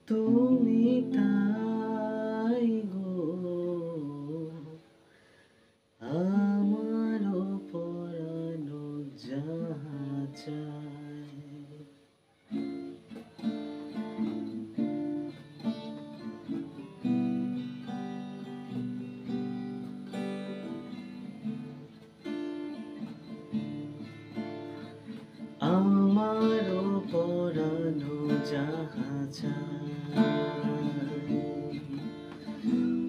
তুমি তাই গো, আমারও পরানো যাহা চায়। আমারও পরানো যাহা চায়,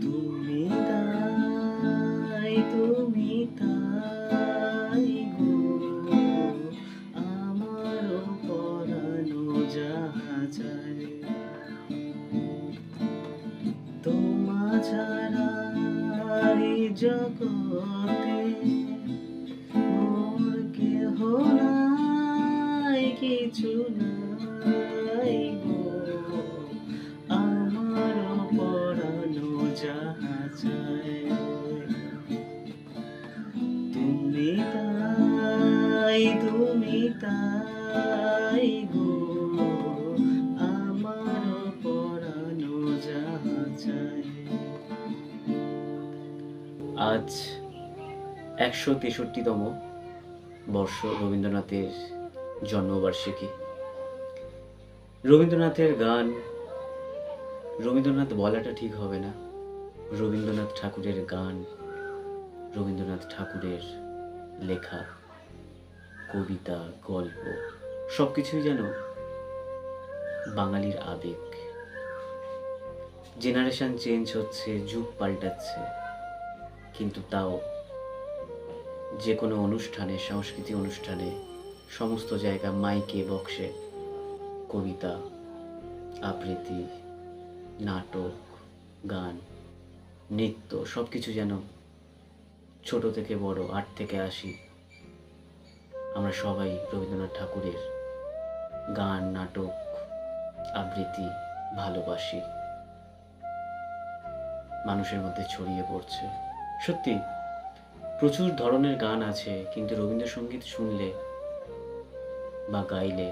তুমি তাই গো, আমারও পরানো যাহা চায়। তোমা ছাড়া এই জগতে মোর কেহ নাই, কিছু নাই গো, আমারও পরানো যাহা চায়। তুমি তাই গো, আমারও পরানো যাহা চায়। আজ ১৬৩তম বর্ষ রবীন্দ্রনাথের জন্মবার্ষিকী। রবীন্দ্রনাথের গান, রবীন্দ্রনাথ বলাটা ঠিক হবে না, রবীন্দ্রনাথ ঠাকুরের গান, রবীন্দ্রনাথ ঠাকুরের লেখা কবিতা, গল্প সব কিছুই যেন বাঙালির আবেগ। জেনারেশন চেঞ্জ হচ্ছে, যুগ পাল্টাচ্ছে, কিন্তু তাও যে কোনো অনুষ্ঠানে, সংস্কৃতি অনুষ্ঠানে, সমস্ত জায়গা মাইকে বক্সে কবিতা, আবৃত্তি, নাটক, গান, নৃত্য সব কিছু যেন ছোট থেকে বড়, ৮ থেকে ৮০ আমরা সবাই রবীন্দ্রনাথ ঠাকুরের গান, নাটক, আবৃত্তি ভালোবাসি, মানুষের মধ্যে ছড়িয়ে পড়ছে। সত্যি প্রচুর ধরনের গান আছে, কিন্তু রবীন্দ্রসঙ্গীত শুনলে বা গাইলে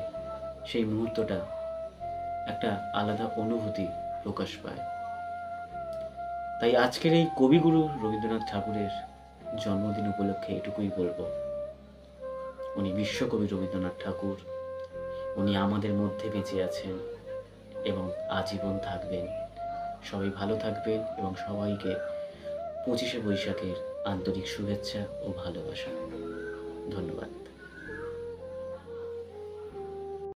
সেই মুহূর্তটা একটা আলাদা অনুভূতি প্রকাশ পায়। তাই আজকের এই কবিগুরু রবীন্দ্রনাথ ঠাকুরের জন্মদিন উপলক্ষে এটুকুই বলবো, উনি বিশ্বকবি রবীন্দ্রনাথ ঠাকুর, উনি আমাদের মধ্যে বেঁচে আছেন এবং আজীবন থাকবেন। সবাই ভালো থাকবেন এবং সবাইকে ২৫শে বৈশাখের আন্তরিক শুভেচ্ছা ও ভালোবাসা। ধন্যবাদ।